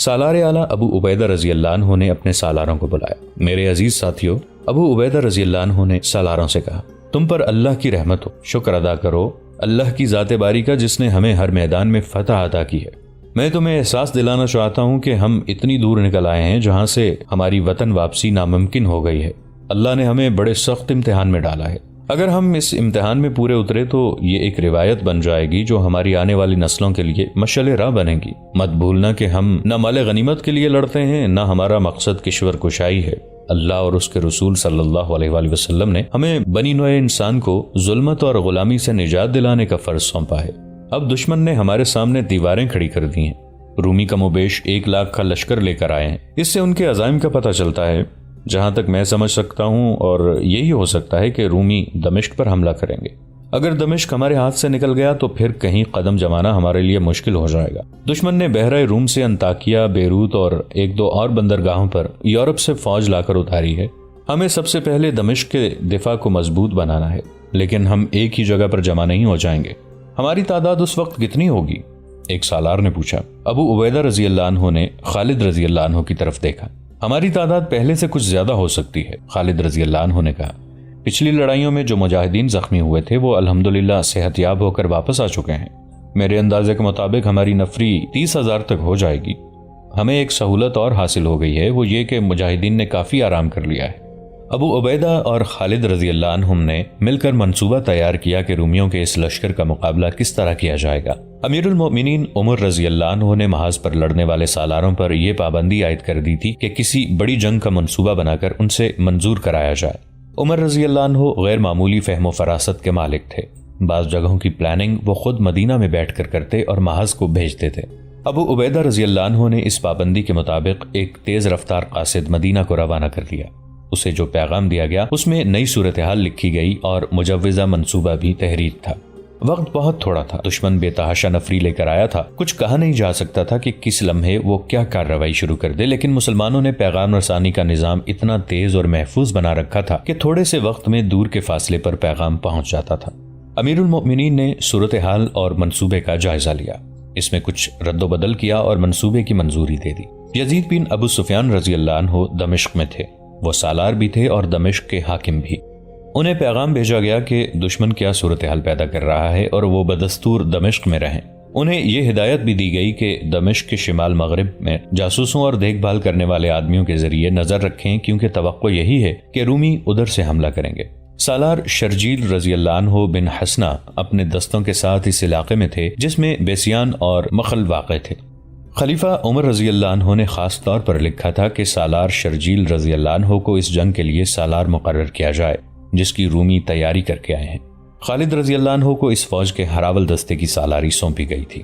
سالار اعلیٰ ابو عبیدہ رضی اللہ عنہ نے اپنے سالاروں کو بلایا۔ میرے عزیز ساتھیو، ابو عبیدہ رضی اللہ عنہ نے سالاروں سے کہا، تم پر اللہ کی رحمت ہو، شکر ادا کرو اللہ کی ذات باری کا جس نے ہمیں ہر میدان میں فتح عطا کی ہے۔ میں تمہیں احساس دلانا چاہتا ہوں کہ ہم اتنی دور نکل آئے ہیں جہاں سے ہماری وطن واپسی ناممکن ہو گئی ہے۔ اللہ نے ہمیں بڑے سخت امتحان میں ڈالا ہے۔ اگر ہم اس امتحان میں پورے اترے تو یہ ایک روایت بن جائے گی جو ہماری آنے والی نسلوں کے لیے مشعل راہ بنے گی۔ مت بھولنا کہ ہم نہ مال غنیمت کے لیے لڑتے ہیں، نہ ہمارا مقصد کشور کشائی ہے۔ اللہ اور اس کے رسول صلی اللہ علیہ وآلہ وسلم نے ہمیں بنی نوع انسان کو ظلمت اور غلامی سے نجات دلانے کا فرض سونپا ہے۔ اب دشمن نے ہمارے سامنے دیواریں کھڑی کر دی ہیں۔ رومی کم و بیش 1 لاکھ کا لشکر لے کر آئے ہیں۔ اس سے ان کے عزائم کا پتہ چلتا ہے۔ جہاں تک میں سمجھ سکتا ہوں اور یہی ہو سکتا ہے کہ رومی دمشق پر حملہ کریں گے۔ اگر دمشق ہمارے ہاتھ سے نکل گیا تو پھر کہیں قدم جمانا ہمارے لیے مشکل ہو جائے گا۔ دشمن نے بحرۂ روم سے انطاکیہ، بیروت اور 1-2 اور بندرگاہوں پر یورپ سے فوج لا کر اتاری ہے۔ ہمیں سب سے پہلے دمشق کے دفاع کو مضبوط بنانا ہے، لیکن ہم ایک ہی جگہ پر جمع نہیں ہو جائیں گے۔ ہماری تعداد اس وقت کتنی ہوگی؟ ایک سالار نے پوچھا۔ ابو عبیدہ رضی اللہ عنہ نے خالد رضی اللہ عنہ کی طرف دیکھا۔ ہماری تعداد پہلے سے کچھ زیادہ ہو سکتی ہے، خالد رضی اللہ عنہ نے کہا۔ پچھلی لڑائیوں میں جو مجاہدین زخمی ہوئے تھے وہ الحمدللہ صحت یاب ہو کر واپس آ چکے ہیں۔ میرے اندازے کے مطابق ہماری نفری 30,000 تک ہو جائے گی۔ ہمیں ایک سہولت اور حاصل ہو گئی ہے، وہ یہ کہ مجاہدین نے کافی آرام کر لیا ہے۔ ابو عبیدہ اور خالد رضی اللہ عنہم نے مل کر منصوبہ تیار کیا کہ رومیوں کے اس لشکر کا مقابلہ کس طرح کیا جائے گا۔ امیر المؤمنین عمر رضی اللہ عنہ نے محاذ پر لڑنے والے سالاروں پر یہ پابندی عائد کر دی تھی کہ کسی بڑی جنگ کا منصوبہ بنا کر ان سے منظور کرایا جائے۔ عمر رضی اللہ عنہ غیر معمولی فہم و فراست کے مالک تھے۔ بعض جگہوں کی پلاننگ وہ خود مدینہ میں بیٹھ کر کرتے اور محاذ کو بھیجتے تھے۔ ابو عبیدہ رضی اللہ عنہ نے اس پابندی کے مطابق ایک تیز رفتار قاصد مدینہ کو روانہ کر دیا۔ اسے جو پیغام دیا گیا اس میں نئی صورتحال لکھی گئی اور مجوزہ منصوبہ بھی تحریر تھا۔ وقت بہت تھوڑا تھا، دشمن بے تحاشا نفری لے کر آیا تھا، کچھ کہا نہیں جا سکتا تھا کہ کس لمحے وہ کیا کارروائی شروع کر دے، لیکن مسلمانوں نے پیغام رسانی کا نظام اتنا تیز اور محفوظ بنا رکھا تھا کہ تھوڑے سے وقت میں دور کے فاصلے پر پیغام پہنچ جاتا تھا۔ امیر المؤمنین نے صورتحال اور منصوبے کا جائزہ لیا، اس میں کچھ رد و بدل کیا اور منصوبے کی منظوری دے دی۔ یزید بن ابو سفیان رضی اللہ عنہ دمشق میں تھے، وہ سالار بھی تھے اور دمشق کے حاکم بھی۔ انہیں پیغام بھیجا گیا کہ دشمن کیا صورتحال پیدا کر رہا ہے اور وہ بدستور دمشق میں رہیں۔ انہیں یہ ہدایت بھی دی گئی کہ دمشق کے شمال مغرب میں جاسوسوں اور دیکھ بھال کرنے والے آدمیوں کے ذریعے نظر رکھیں، کیونکہ توقع یہی ہے کہ رومی ادھر سے حملہ کریں گے۔ سالار شرجیل رضی اللہ عنہ بن حسنہ اپنے دستوں کے ساتھ اس علاقے میں تھے جس میں بیسیان اور مخل واقع تھے۔ خلیفہ عمر رضی اللہ عنہ نے خاص طور پر لکھا تھا کہ سالار شرجیل رضی اللہ عنہ کو اس جنگ کے لیے سالار مقرر کیا جائے جس کی رومی تیاری کر کے آئے ہیں۔ خالد رضی اللہ عنہ کو اس فوج کے ہراول دستے کی سالاری سونپی گئی تھی۔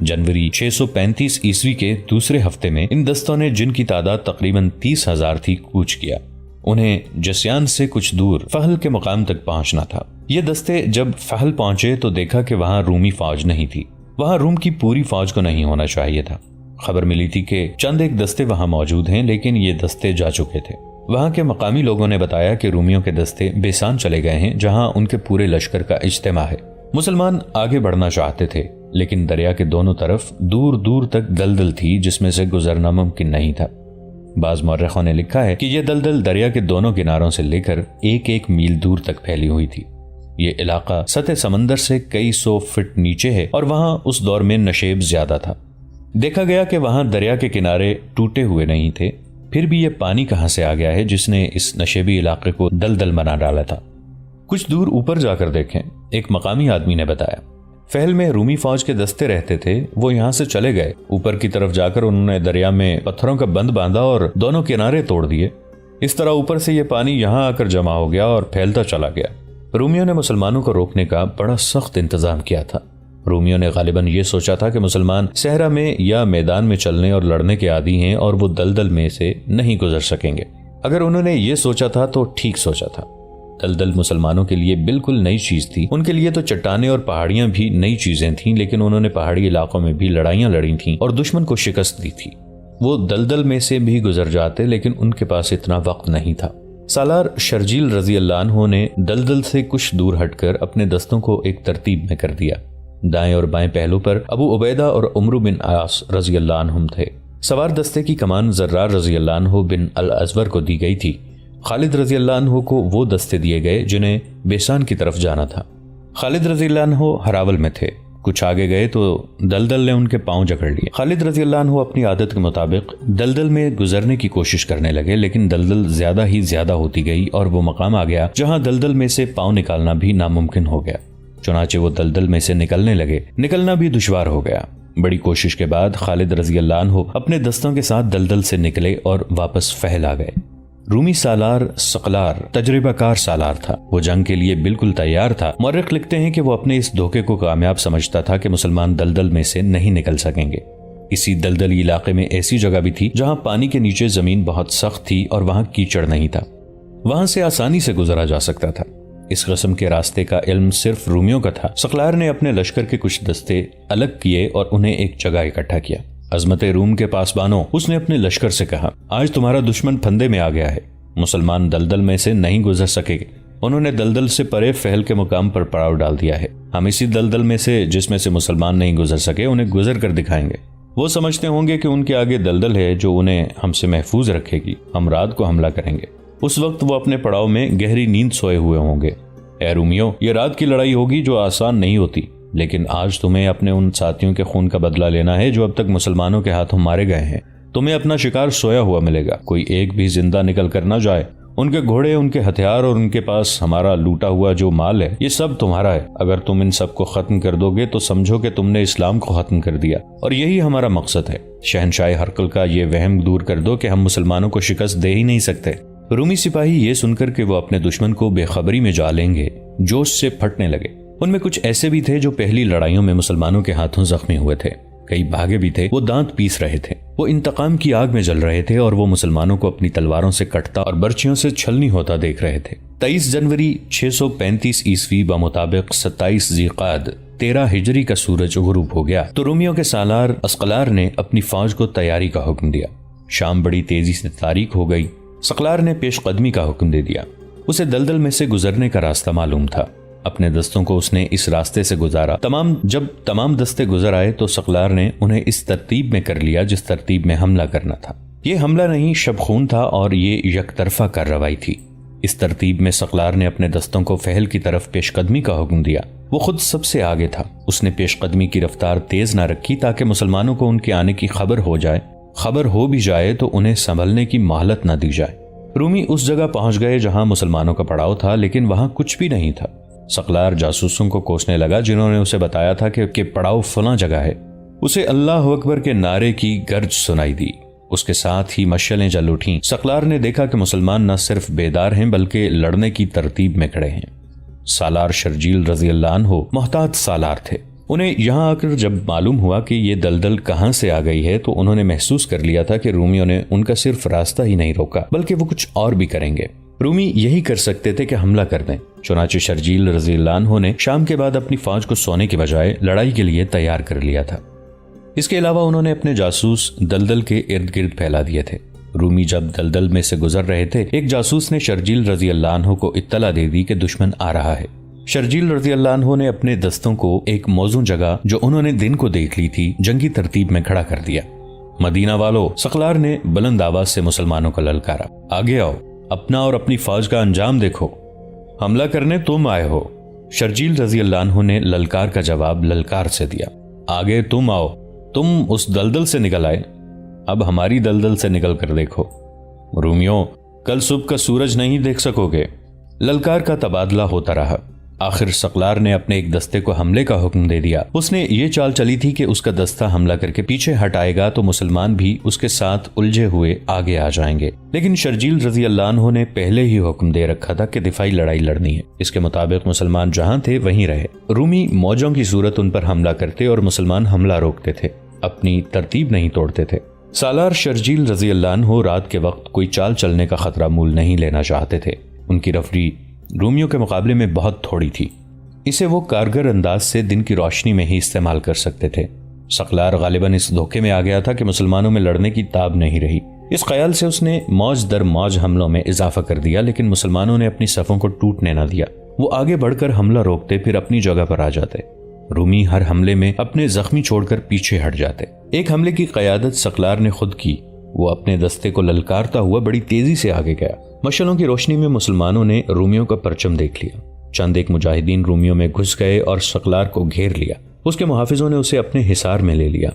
جنوری 635 عیسوی کے دوسرے ہفتے میں ان دستوں نے، جن کی تعداد تقریباً 30,000 تھی، کوچ کیا۔ انہیں جسیان سے کچھ دور فہل کے مقام تک پہنچنا تھا۔ یہ دستے جب فہل پہنچے تو دیکھا کہ وہاں رومی فوج نہیں تھی۔ وہاں روم کی پوری فوج کو نہیں ہونا چاہیے تھا۔ خبر ملی تھی کہ چند ایک دستے وہاں موجود ہیں، لیکن یہ دستے جا چکے تھے۔ وہاں کے مقامی لوگوں نے بتایا کہ رومیوں کے دستے بیسان چلے گئے ہیں، جہاں ان کے پورے لشکر کا اجتماع ہے۔ مسلمان آگے بڑھنا چاہتے تھے، لیکن دریا کے دونوں طرف دور دور تک دلدل تھی جس میں سے گزرنا ممکن نہیں تھا۔ بعض مورخوں نے لکھا ہے کہ یہ دلدل دریا کے دونوں کناروں سے لے کر 1-1 میل دور تک پھیلی ہوئی تھی۔ یہ علاقہ سطح سمندر سے کئی 100 فٹ نیچے ہے اور وہاں اس دور میں نشیب زیادہ تھا۔ دیکھا گیا کہ وہاں دریا کے کنارے ٹوٹے ہوئے نہیں تھے، پھر بھی یہ پانی کہاں سے آ گیا ہے جس نے اس نشیبی علاقے کو دلدل بنا ڈالا تھا؟ کچھ دور اوپر جا کر دیکھیں، ایک مقامی آدمی نے بتایا۔ فہل میں رومی فوج کے دستے رہتے تھے، وہ یہاں سے چلے گئے۔ اوپر کی طرف جا کر انہوں نے دریا میں پتھروں کا بند باندھا اور دونوں کنارے توڑ دیے۔ اس طرح اوپر سے یہ پانی یہاں آ کر جمع ہو گیا اور پھیلتا چلا گیا۔ رومیوں نے مسلمانوں کو روکنے کا بڑا سخت انتظام کیا تھا۔ رومیوں نے غالباً یہ سوچا تھا کہ مسلمان صحرا میں یا میدان میں چلنے اور لڑنے کے عادی ہیں اور وہ دلدل میں سے نہیں گزر سکیں گے۔ اگر انہوں نے یہ سوچا تھا تو ٹھیک سوچا تھا۔ دلدل مسلمانوں کے لیے بالکل نئی چیز تھی۔ ان کے لیے تو چٹانیں اور پہاڑیاں بھی نئی چیزیں تھیں، لیکن انہوں نے پہاڑی علاقوں میں بھی لڑائیاں لڑی تھیں اور دشمن کو شکست دی تھی۔ وہ دلدل میں سے بھی گزر جاتے، لیکن ان کے پاس اتنا وقت نہیں تھا۔ سالار شرجیل رضی اللہ عنہ نے دلدل سے کچھ دور ہٹ کر اپنے دستوں کو ایک ترتیب میں کر دیا۔ دائیں اور بائیں پہلو پر ابو عبیدہ اور عمرو بن عاص رضی اللہ عنہم تھے۔ سوار دستے کی کمان زرار رضی اللہ عنہ بن الازور کو دی گئی تھی۔ خالد رضی اللہ عنہ کو وہ دستے دیے گئے جنہیں بیسان کی طرف جانا تھا۔ خالد رضی اللہ عنہ ہراول میں تھے، کچھ آگے گئے تو دلدل نے ان کے پاؤں جکڑ لیے۔ خالد رضی اللہ عنہ اپنی عادت کے مطابق دلدل میں گزرنے کی کوشش کرنے لگے، لیکن دلدل زیادہ ہی زیادہ ہوتی گئی اور وہ مقام آ گیا جہاں دلدل میں سے پاؤں نکالنا بھی ناممکن ہو گیا۔ چنانچہ وہ دلدل میں سے نکلنے لگے، نکلنا بھی دشوار ہو گیا۔ بڑی کوشش کے بعد خالد رضی اللہ عنہ اپنے دستوں کے ساتھ دلدل سے نکلے اور واپس فہل آ گئے۔ رومی سالار سقلار تجربہ کار سالار تھا، وہ جنگ کے لیے بالکل تیار تھا۔ مورخ لکھتے ہیں کہ وہ اپنے اس دھوکے کو کامیاب سمجھتا تھا کہ مسلمان دلدل میں سے نہیں نکل سکیں گے۔ اسی دلدلی علاقے میں ایسی جگہ بھی تھی جہاں پانی کے نیچے زمین بہت سخت تھی اور وہاں کیچڑ نہیں تھا، وہاں سے آسانی سے گزرا جا سکتا تھا۔ اس قسم کے راستے کا علم صرف رومیوں کا تھا۔ سقلار نے اپنے لشکر کے کچھ دستے الگ کیے اور انہیں ایک جگہ اکٹھا کیا۔ عظمت روم کے پاسبانوں، اس نے اپنے لشکر سے کہا، آج تمہارا دشمن پھندے میں آ گیا ہے، مسلمان دلدل میں سے نہیں گزر سکے گے۔ انہوں نے دلدل سے پرے فہل کے مقام پر پڑاؤ ڈال دیا ہے۔ ہم اسی دلدل میں سے جس میں سے مسلمان نہیں گزر سکے انہیں گزر کر دکھائیں گے۔ وہ سمجھتے ہوں گے کہ ان کے آگے دلدل ہے جو انہیں ہم سے محفوظ رکھے گی۔ ہم رات کو حملہ کریں گے۔ اس وقت وہ اپنے پڑاؤ میں گہری نیند سوئے ہوئے ہوں گے۔ اے رومیوں، یہ رات کی لڑائی ہوگی جو آسان نہیں ہوتی، لیکن آج تمہیں اپنے ان ساتھیوں کے خون کا بدلہ لینا ہے جو اب تک مسلمانوں کے ہاتھوں مارے گئے ہیں۔ تمہیں اپنا شکار سویا ہوا ملے گا، کوئی ایک بھی زندہ نکل کر نہ جائے۔ ان کے گھوڑے، ان کے ہتھیار اور ان کے پاس ہمارا لوٹا ہوا جو مال ہے، یہ سب تمہارا ہے۔ اگر تم ان سب کو ختم کر دو گے تو سمجھو کہ تم نے اسلام کو ختم کر دیا، اور یہی ہمارا مقصد ہے۔ شہنشاہ ہرقل کا یہ وہم دور کر دو کہ ہم مسلمانوں کو شکست دے ہی نہیں سکتے۔ رومی سپاہی یہ سن کر کہ وہ اپنے دشمن کو بے خبری میں جا لیں گے، جوش سے پھٹنے لگے۔ ان میں کچھ ایسے بھی تھے جو پہلی لڑائیوں میں مسلمانوں کے ہاتھوں زخمی ہوئے تھے، کئی بھاگے بھی تھے۔ وہ دانت پیس رہے تھے، وہ انتقام کی آگ میں جل رہے تھے، اور وہ مسلمانوں کو اپنی تلواروں سے کٹتا اور برچھیوں سے چھلنی ہوتا دیکھ رہے تھے۔ 23 جنوری 635 عیسوی بمطابق 27 ذیقعد 13 ہجری کا سورج غروب ہو گیا تو رومیوں کے سالار اسقلار نے اپنی فوج کو تیاری کا حکم دیا۔ شام بڑی تیزی سے تاریک ہو گئی۔ سقلار نے پیش قدمی کا حکم دے دیا۔ اسے دلدل میں سے گزرنے کا راستہ معلوم تھا۔ اپنے دستوں کو اس نے اس راستے سے گزارا۔ جب تمام دستے گزر آئے تو سقلار نے انہیں اس ترتیب میں کر لیا جس ترتیب میں حملہ کرنا تھا۔ یہ حملہ نہیں، شب خون تھا، اور یہ یک طرفہ کارروائی تھی۔ اس ترتیب میں سقلار نے اپنے دستوں کو فہل کی طرف پیش قدمی کا حکم دیا۔ وہ خود سب سے آگے تھا۔ اس نے پیش قدمی کی رفتار تیز نہ رکھی تاکہ مسلمانوں کو ان کے آنے کی خبر ہو جائے۔ خبر ہو بھی جائے تو انہیں سنبھلنے کی مہلت نہ دی جائے۔ رومی اس جگہ پہنچ گئے جہاں مسلمانوں کا پڑاؤ تھا، لیکن وہاں کچھ بھی نہیں تھا۔ سقلار جاسوسوں کو کوسنے لگا جنہوں نے اسے بتایا تھا کہ پڑاؤ فلاں جگہ ہے۔ اسے اللہ اکبر کے نعرے کی گرج سنائی دی۔ اس کے ساتھ ہی مشعلیں جل اٹھیں۔ سقلار نے دیکھا کہ مسلمان نہ صرف بیدار ہیں بلکہ لڑنے کی ترتیب میں کھڑے ہیں۔ سالار شرجیل رضی اللہ عنہ محتاط سالار تھے۔ انہیں یہاں آ کر جب معلوم ہوا کہ یہ دلدل کہاں سے آ گئی ہے تو انہوں نے محسوس کر لیا تھا کہ رومیوں نے ان کا صرف راستہ ہی نہیں روکا بلکہ وہ کچھ اور بھی کریں گے۔ رومی یہی کر سکتے تھے کہ حملہ کر دیں۔ چنانچہ شرجیل رضی اللہ عنہ نے شام کے بعد اپنی فوج کو سونے کے بجائے لڑائی کے لیے تیار کر لیا تھا۔ اس کے علاوہ انہوں نے اپنے جاسوس دلدل کے ارد گرد پھیلا دیے تھے۔ رومی جب دلدل میں سے گزر رہے تھے، ایک جاسوس نے شرجیل رضی اللہ عنہ کو اطلاع دے دی کہ دشمن آ رہا ہے۔ شرجیل رضی اللہ عنہ نے اپنے دستوں کو ایک موزوں جگہ جو انہوں نے دن کو دیکھ لی تھی جنگی ترتیب میں کھڑا کر دیا۔ مدینہ والو، سقلار نے بلند آواز سے مسلمانوں کو للکارا، آگے آؤ، اپنا اور اپنی فوج کا انجام دیکھو، حملہ کرنے تم آئے ہو۔ شرجیل رضی اللہ عنہ نے للکار کا جواب للکار سے دیا، آگے تم آؤ، تم اس دلدل سے نکل آئے، اب ہماری دلدل سے نکل کر دیکھو۔ رومیوں، کل صبح کا سورج نہیں دیکھ سکو گے۔ للکار کا تبادلہ ہوتا رہا۔ آخر سقلار نے اپنے ایک دستے کو حملے کا حکم دے دیا۔ اس نے یہ چال چلی تھی کہ اس کا دستہ حملہ کر کے پیچھے ہٹائے گا تو مسلمان بھی اس کے ساتھ الجھے ہوئے آگے آ جائیں گے، لیکن شرجیل رضی اللہ عنہ نے پہلے ہی حکم دے رکھا تھا کہ دفاعی لڑائی لڑنی ہے۔ اس کے مطابق مسلمان جہاں تھے وہیں رہے۔ رومی موجوں کی صورت ان پر حملہ کرتے اور مسلمان حملہ روکتے تھے، اپنی ترتیب نہیں توڑتے تھے۔ سالار شرجیل رضی اللہ عنہ رات کے وقت کوئی چال چلنے کا خطرہ مول نہیں لینا چاہتے تھے۔ ان کی رفری رومیوں کے مقابلے میں بہت تھوڑی تھی، اسے وہ کارگر انداز سے دن کی روشنی میں ہی استعمال کر سکتے تھے۔ سقلار غالباً اس دھوکے میں آ گیا تھا کہ مسلمانوں میں لڑنے کی تاب نہیں رہی۔ اس خیال سے اس نے موج در موج حملوں میں اضافہ کر دیا، لیکن مسلمانوں نے اپنی صفوں کو ٹوٹنے نہ دیا۔ وہ آگے بڑھ کر حملہ روکتے پھر اپنی جگہ پر آ جاتے۔ رومی ہر حملے میں اپنے زخمی چھوڑ کر پیچھے ہٹ جاتے۔ ایک حملے کی قیادت سقلار نے خود کی۔ وہ اپنے دستے کو للکارتا ہوا بڑی تیزی سے آگے گیا۔ مشعلوں کی روشنی میں مسلمانوں نے رومیوں کا پرچم دیکھ لیا۔ چند ایک مجاہدین رومیوں میں گھس گئے اور سقلار کو گھیر لیا۔ اس کے محافظوں نے اسے اپنے حصار میں لے لیا۔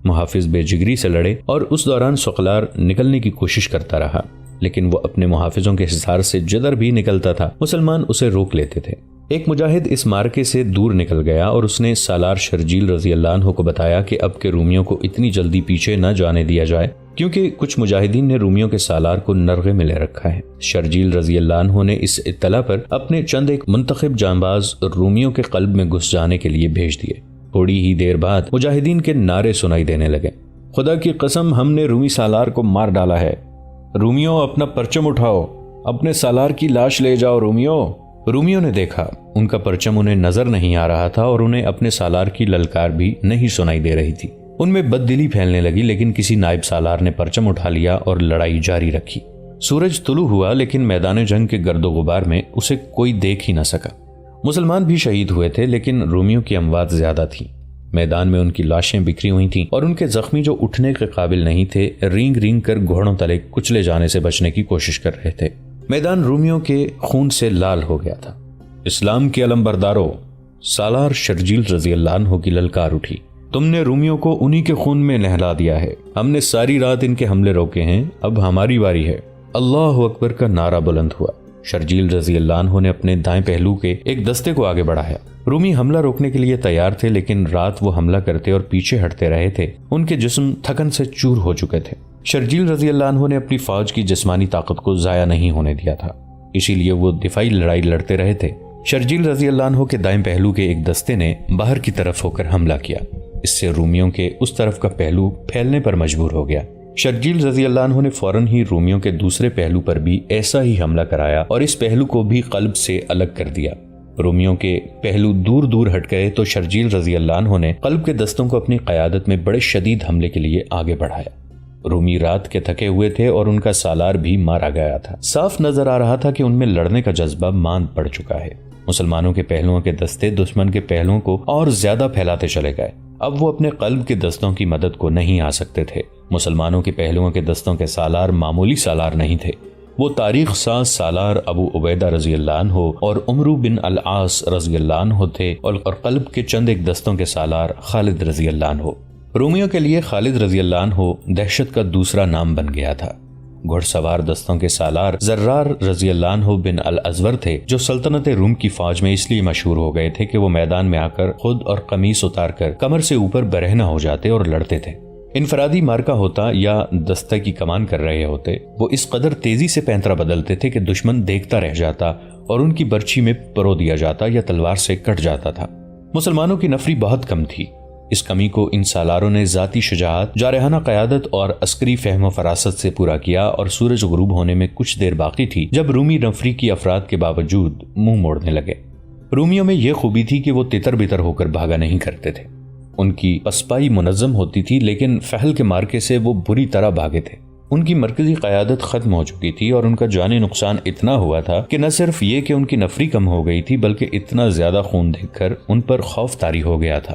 محافظ بے جگری سے لڑے اور اس دوران سقلار نکلنے کی کوشش کرتا رہا، لیکن وہ اپنے محافظوں کے حصار سے جدر بھی نکلتا تھا مسلمان اسے روک لیتے تھے۔ ایک مجاہد اس مارکے سے دور نکل گیا اور اس نے سالار شرجیل رضی اللہ عنہ کو بتایا کہ اب کے رومیوں کو اتنی جلدی پیچھے نہ جانے دیا جائے، کیونکہ کچھ مجاہدین نے رومیوں کے سالار کو نرغے میں لے رکھا ہے۔ شرجیل رضی اللہ عنہ نے اس اطلاع پر اپنے چند ایک منتخب جانباز رومیوں کے قلب میں گھس جانے کے لیے بھیج دیے۔ تھوڑی ہی دیر بعد مجاہدین کے نعرے سنائی دینے لگے، خدا کی قسم ہم نے رومی سالار کو مار ڈالا ہے، رومیوں اپنا پرچم اٹھاؤ، اپنے سالار کی لاش لے جاؤ رومیوں۔ رومیوں نے دیکھا ان کا پرچم انہیں نظر نہیں آ رہا تھا اور انہیں اپنے سالار کی للکار بھی نہیں سنائی دے رہی تھی۔ ان میں بددلی پھیلنے لگی، لیکن کسی نائب سالار نے پرچم اٹھا لیا اور لڑائی جاری رکھی۔ سورج طلوع ہوا، لیکن میدان جنگ کے گرد و غبار میں اسے کوئی دیکھ ہی نہ سکا۔ مسلمان بھی شہید ہوئے تھے، لیکن رومیوں کی اموات زیادہ تھیں۔ میدان میں ان کی لاشیں بکھری ہوئی تھیں اور ان کے زخمی جو اٹھنے کے قابل نہیں تھے رینگ رینگ کر گھوڑوں تلے کچلے جانے سے بچنے کی کوشش کر رہے تھے۔ میدان رومیوں کے خون سے لال ہو گیا تھا۔ اسلام کے علم بردارو، سالار شرجیل رضی اللہ عنہ کی للکار اٹھی، تم نے رومیوں کو انہی کے خون میں نہلا دیا ہے۔ ہم نے ساری رات ان کے حملے روکے ہیں، اب ہماری باری ہے۔ اللہ اکبر کا نعرہ بلند ہوا۔ شرجیل رضی اللہ عنہ نے اپنے دائیں پہلو کے ایک دستے کو آگے بڑھایا۔ رومی حملہ روکنے کے لیے تیار تھے، لیکن رات وہ حملہ کرتے اور پیچھے ہٹتے رہے تھے۔ ان کے جسم تھکن سے چور ہو چکے تھے۔ شرجیل رضی اللہ عنہ نے اپنی فوج کی جسمانی طاقت کو ضائع نہیں ہونے دیا تھا، اسی لیے وہ دفاعی لڑائی لڑتے رہے تھے۔ شرجیل رضی اللہ عنہ کے دائیں پہلو کے ایک دستے نے باہر کی طرف ہو کر حملہ کیا۔ اس سے رومیوں کے اس طرف کا پہلو پھیلنے پر مجبور ہو گیا۔ شرجیل رضی اللہ عنہ نے فوراً ہی رومیوں کے دوسرے پہلو پر بھی ایسا ہی حملہ کرایا اور اس پہلو کو بھی قلب سے الگ کر دیا۔ رومیوں کے پہلو دور دور ہٹ گئے تو شرجیل رضی اللہ عنہ نے قلب کے دستوں کو اپنی قیادت میں بڑے شدید حملے کے لیے آگے بڑھایا۔ رومی رات کے تھکے ہوئے تھے اور ان کا سالار بھی مارا گیا تھا۔ صاف نظر آ رہا تھا کہ ان میں لڑنے کا جذبہ ماند پڑ چکا ہے۔ مسلمانوں کے پہلوؤں کے دستے دشمن کے پہلوؤں کو اور زیادہ پھیلاتے چلے گئے۔ اب وہ اپنے قلب کے دستوں کی مدد کو نہیں آ سکتے تھے۔ مسلمانوں کے پہلوؤں کے دستوں کے سالار معمولی سالار نہیں تھے، وہ تاریخ ساز سالار ابو عبیدہ رضی اللہ عنہ اور عمرو بن العاص رضی اللہ عنہ تھے، اور قلب کے چند ایک دستوں کے سالار خالد رضی اللہ عنہ۔ رومیوں کے لیے خالد رضی اللہ عنہ دہشت کا دوسرا نام بن گیا تھا۔ گھڑ سوار دستوں کے سالار زرار رضی اللہ عنہ بن الازور تھے، جو سلطنت روم کی فوج میں اس لیے مشہور ہو گئے تھے کہ وہ میدان میں آ کر خود اور قمیص اتار کر کمر سے اوپر برہنہ ہو جاتے اور لڑتے تھے۔ انفرادی مارکا ہوتا یا دستہ کی کمان کر رہے ہوتے، وہ اس قدر تیزی سے پینترا بدلتے تھے کہ دشمن دیکھتا رہ جاتا اور ان کی برچھی میں پرو دیا جاتا یا تلوار سے کٹ جاتا تھا۔ مسلمانوں کی نفری بہت کم تھی۔ اس کمی کو ان سالاروں نے ذاتی شجاعت، جارحانہ قیادت اور عسکری فہم و فراست سے پورا کیا، اور سورج غروب ہونے میں کچھ دیر باقی تھی جب رومی نفری کی افراد کے باوجود منہ موڑنے لگے۔ رومیوں میں یہ خوبی تھی کہ وہ تتر بتر ہو کر بھاگا نہیں کرتے تھے۔ ان کی پسپائی منظم ہوتی تھی، لیکن فحل کے مارکے سے وہ بری طرح بھاگے تھے۔ ان کی مرکزی قیادت ختم ہو چکی تھی اور ان کا جانی نقصان اتنا ہوا تھا کہ نہ صرف یہ کہ ان کی نفری کم ہو گئی تھی، بلکہ اتنا زیادہ خون دیکھ کر ان پر خوف طاری ہو گیا تھا۔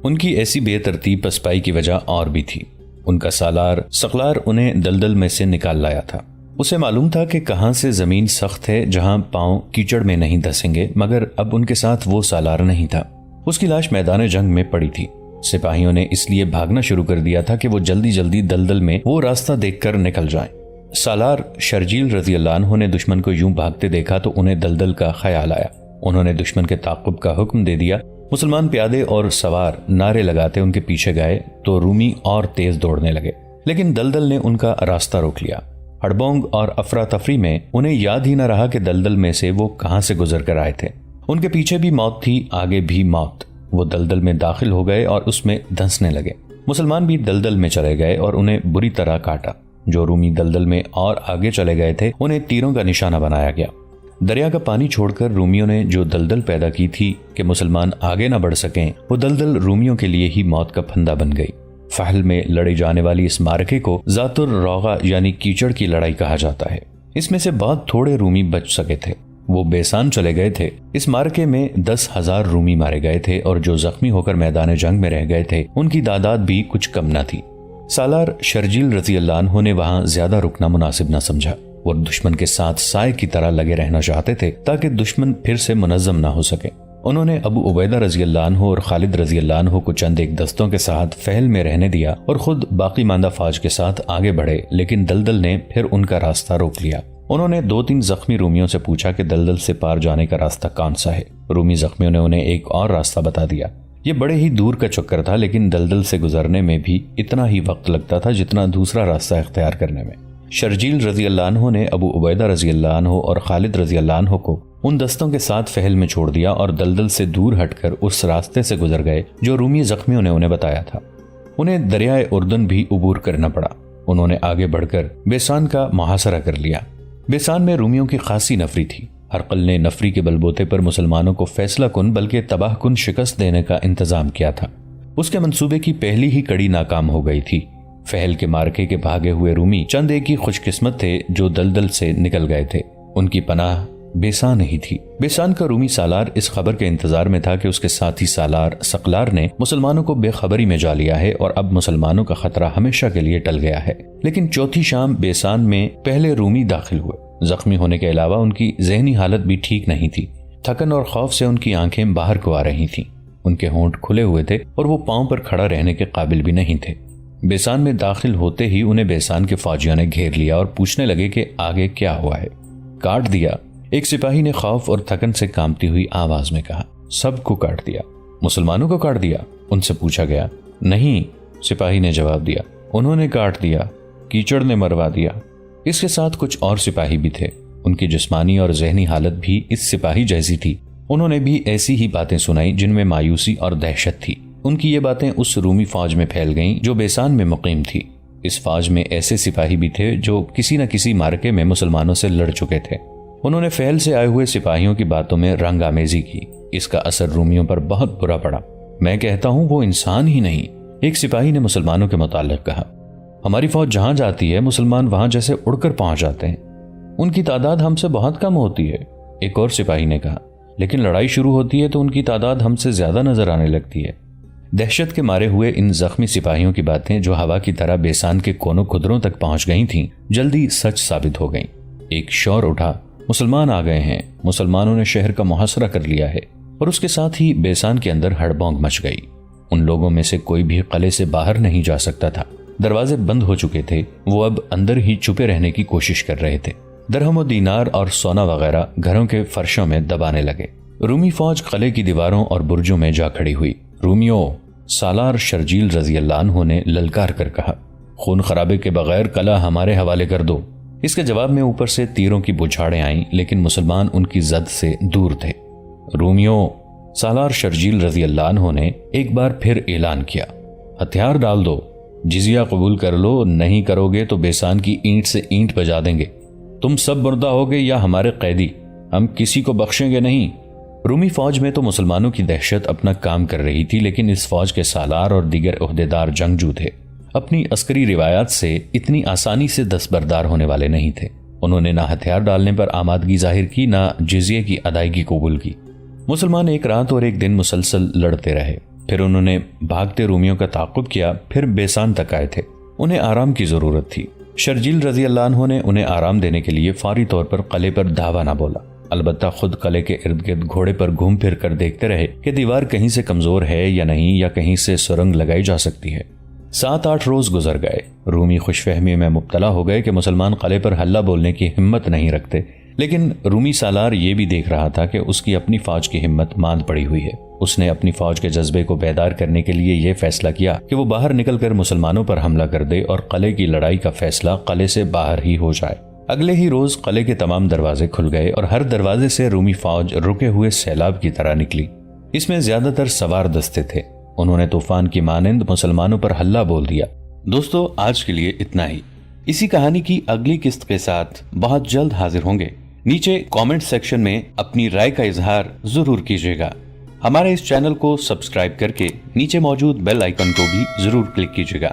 ان کی ایسی بے ترتیب پسپائی کی وجہ اور بھی تھی۔ ان کا سالار سقلار انہیں دلدل میں سے نکال لایا تھا۔ اسے معلوم تھا کہ کہاں سے زمین سخت ہے جہاں پاؤں کیچڑ میں نہیں دھسیں گے، مگر اب ان کے ساتھ وہ سالار نہیں تھا۔ اس کی لاش میدان جنگ میں پڑی تھی۔ سپاہیوں نے اس لیے بھاگنا شروع کر دیا تھا کہ وہ جلدی جلدی دلدل میں وہ راستہ دیکھ کر نکل جائیں۔ سالار شرجیل رضی اللہ عنہ نے دشمن کو یوں بھاگتے دیکھا تو انہیں دلدل کا خیال آیا۔ انہوں نے دشمن کے تعاقب کا حکم دے دیا۔ مسلمان پیادے اور سوار نعرے لگاتے ان کے پیچھے گئے تو رومی اور تیز دوڑنے لگے، لیکن دلدل نے ان کا راستہ روک لیا۔ ہڑبونگ اور افراتفری میں انہیں یاد ہی نہ رہا کہ دلدل میں سے وہ کہاں سے گزر کر آئے تھے۔ ان کے پیچھے بھی موت تھی، آگے بھی موت۔ وہ دلدل میں داخل ہو گئے اور اس میں دھنسنے لگے۔ مسلمان بھی دلدل میں چلے گئے اور انہیں بری طرح کاٹا۔ جو رومی دلدل میں اور آگے چلے گئے تھے انہیں تیروں کا نشانہ بنایا گیا۔ دریا کا پانی چھوڑ کر رومیوں نے جو دلدل پیدا کی تھی کہ مسلمان آگے نہ بڑھ سکیں، وہ دلدل رومیوں کے لیے ہی موت کا پھندا بن گئی۔ فحل میں لڑی جانے والی اس مارکے کو ذات الروغہ یعنی کیچڑ کی لڑائی کہا جاتا ہے۔ اس میں سے بہت تھوڑے رومی بچ سکے تھے۔ وہ بیسان چلے گئے تھے۔ اس مارکے میں 10,000 رومی مارے گئے تھے اور جو زخمی ہو کر میدان جنگ میں رہ گئے تھے ان کی تعداد بھی کچھ کم نہ تھی۔ سالار شرجیل رضی اللہ عنہ نے وہاں زیادہ رکنا مناسب نہ سمجھا۔ وہ دشمن کے ساتھ سائے کی طرح لگے رہنا چاہتے تھے تاکہ دشمن پھر سے منظم نہ ہو سکے۔ انہوں نے ابو عبیدہ رضی اللہ عنہ اور خالد رضی اللہ عنہ کو چند ایک دستوں کے ساتھ فہل میں رہنے دیا اور خود باقی ماندہ فوج کے ساتھ آگے بڑھے، لیکن دلدل نے پھر ان کا راستہ روک لیا۔ انہوں نے 2-3 زخمی رومیوں سے پوچھا کہ دلدل سے پار جانے کا راستہ کون سا ہے۔ رومی زخمیوں نے انہیں ایک اور راستہ بتا دیا۔ یہ بڑے ہی دور کا چکر تھا، لیکن دلدل سے گزرنے میں بھی اتنا ہی وقت لگتا تھا جتنا دوسرا راستہ اختیار کرنے میں۔ شرجیل رضی اللہ عنہ نے ابو عبیدہ رضی اللہ عنہ اور خالد رضی اللہ عنہ کو ان دستوں کے ساتھ فہل میں چھوڑ دیا اور دلدل سے دور ہٹ کر اس راستے سے گزر گئے جو رومی زخمیوں نے انہیں بتایا تھا۔ انہیں دریائے اردن بھی عبور کرنا پڑا۔ انہوں نے آگے بڑھ کر بیسان کا محاصرہ کر لیا۔ بیسان میں رومیوں کی خاصی نفری تھی۔ ہرقل نے نفری کے بلبوتے پر مسلمانوں کو فیصلہ کن بلکہ تباہ کن شکست دینے کا انتظام کیا تھا۔ اس کے منصوبے کی پہلی ہی کڑی ناکام ہو گئی تھی۔ فہل کے مارکے کے بھاگے ہوئے رومی چند ایک ہی خوش قسمت تھے جو دلدل سے نکل گئے تھے۔ ان کی پناہ بیسان ہی تھی۔ بیسان کا رومی سالار اس خبر کے انتظار میں تھا کہ اس کے ساتھی سالار سقلار نے مسلمانوں کو بے خبری میں جا لیا ہے اور اب مسلمانوں کا خطرہ ہمیشہ کے لیے ٹل گیا ہے۔ لیکن چوتھی شام بیسان میں پہلے رومی داخل ہوئے۔ زخمی ہونے کے علاوہ ان کی ذہنی حالت بھی ٹھیک نہیں تھی۔ تھکن اور خوف سے ان کی آنکھیں باہر کو آ رہی تھیں۔ ان کے ہونٹ کھلے ہوئے تھے اور وہ پاؤں پر کھڑا رہنے کے قابل بھی نہیں تھے۔ بیسان میں داخل ہوتے ہی انہیں بیسان کے فوجیوں نے گھیر لیا اور پوچھنے لگے کہ آگے کیا ہوا ہے۔ کاٹ دیا، ایک سپاہی نے خوف اور تھکن سے کانپتی ہوئی آواز میں کہا۔ سب کو کاٹ دیا؟ مسلمانوں کو کاٹ دیا؟ ان سے پوچھا گیا۔ نہیں، سپاہی نے جواب دیا، انہوں نے کاٹ دیا، کیچڑ نے مروا دیا۔ اس کے ساتھ کچھ اور سپاہی بھی تھے۔ ان کی جسمانی اور ذہنی حالت بھی اس سپاہی جیسی تھی۔ انہوں نے بھی ایسی ہی باتیں سنائی جن میں مایوسی اور دہشت تھی۔ ان کی یہ باتیں اس رومی فوج میں پھیل گئیں جو بیسان میں مقیم تھی۔ اس فوج میں ایسے سپاہی بھی تھے جو کسی نہ کسی مارکے میں مسلمانوں سے لڑ چکے تھے۔ انہوں نے فعل سے آئے ہوئے سپاہیوں کی باتوں میں رنگ آمیزی کی۔ اس کا اثر رومیوں پر بہت برا پڑا۔ میں کہتا ہوں وہ انسان ہی نہیں، ایک سپاہی نے مسلمانوں کے متعلق کہا۔ ہماری فوج جہاں جاتی ہے مسلمان وہاں جیسے اڑ کر پہنچ جاتے ہیں، ان کی تعداد ہم سے بہت کم ہوتی ہے، ایک اور سپاہی نے کہا۔ لیکن لڑائی شروع ہوتی ہے تو ان کی تعداد ہم سے زیادہ نظر آنے لگتی ہے۔ دہشت کے مارے ہوئے ان زخمی سپاہیوں کی باتیں جو ہوا کی طرح بیسان کے کونوں قدروں تک پہنچ گئی تھیں، جلدی سچ ثابت ہو گئیں۔ ایک شور اٹھا، مسلمان آ گئے ہیں، مسلمانوں نے شہر کا محاصرہ کر لیا ہے، اور اس کے ساتھ ہی بیسان کے اندر ہڑبونگ مچ گئی۔ ان لوگوں میں سے کوئی بھی قلعے سے باہر نہیں جا سکتا تھا۔ دروازے بند ہو چکے تھے، وہ اب اندر ہی چھپے رہنے کی کوشش کر رہے تھے۔ درہم و دینار اور سونا وغیرہ گھروں کے فرشوں میں دبانے لگے۔ رومی فوج قلعے کی دیواروں اور برجوں میں جا کھڑی ہوئی۔ رومیوں، سالار شرجیل رضی اللہ عنہ نے للکار کر کہا، خون خرابے کے بغیر قلعہ ہمارے حوالے کر دو۔ اس کے جواب میں اوپر سے تیروں کی بچھاڑیں آئیں، لیکن مسلمان ان کی زد سے دور تھے۔ رومیوں، سالار شرجیل رضی اللہ عنہ نے ایک بار پھر اعلان کیا، ہتھیار ڈال دو، جزیہ قبول کر لو، نہیں کرو گے تو بیسان کی اینٹ سے اینٹ بجا دیں گے۔ تم سب مردہ ہوگے یا ہمارے قیدی، ہم کسی کو بخشیں گے نہیں۔ رومی فوج میں تو مسلمانوں کی دہشت اپنا کام کر رہی تھی، لیکن اس فوج کے سالار اور دیگر عہدیدار جنگجو تھے، اپنی عسکری روایات سے اتنی آسانی سے دستبردار ہونے والے نہیں تھے۔ انہوں نے نہ ہتھیار ڈالنے پر آمادگی ظاہر کی، نہ جزیے کی ادائیگی قبول کی۔ مسلمان ایک رات اور ایک دن مسلسل لڑتے رہے، پھر انہوں نے بھاگتے رومیوں کا تعاقب کیا، پھر بیسان تک آئے تھے۔ انہیں آرام کی ضرورت تھی۔ شرجیل رضی اللہ عنہ نے انہیں آرام دینے کے لیے فوری طور پر قلعے پر دھاوا نہ بولا، البتہ خود قلعے کے ارد گرد گھوڑے پر گھوم پھر کر دیکھتے رہے کہ دیوار کہیں سے کمزور ہے یا نہیں، یا کہیں سے سرنگ لگائی جا سکتی ہے۔ 7-8 روز گزر گئے۔ رومی خوش فہمی میں مبتلا ہو گئے کہ مسلمان قلعے پر ہلہ بولنے کی ہمت نہیں رکھتے، لیکن رومی سالار یہ بھی دیکھ رہا تھا کہ اس کی اپنی فوج کی ہمت ماند پڑی ہوئی ہے۔ اس نے اپنی فوج کے جذبے کو بیدار کرنے کے لیے یہ فیصلہ کیا کہ وہ باہر نکل کر مسلمانوں پر حملہ کر دے اور قلعے کی لڑائی کا فیصلہ قلعے سے باہر ہی ہو جائے۔ اگلے ہی روز قلعے کے تمام دروازے کھل گئے اور ہر دروازے سے رومی فوج رکے ہوئے سیلاب کی طرح نکلی۔ اس میں زیادہ تر سوار دستے تھے۔ انہوں نے طوفان کی مانند مسلمانوں پر حلہ بول دیا۔ دوستو، آج کے لیے اتنا ہی۔ اسی کہانی کی اگلی قسط کے ساتھ بہت جلد حاضر ہوں گے۔ نیچے کامنٹ سیکشن میں اپنی رائے کا اظہار ضرور کیجیے گا۔ ہمارے اس چینل کو سبسکرائب کر کے نیچے موجود بیل آئیکن کو بھی ضرور کلک کیجیے گا۔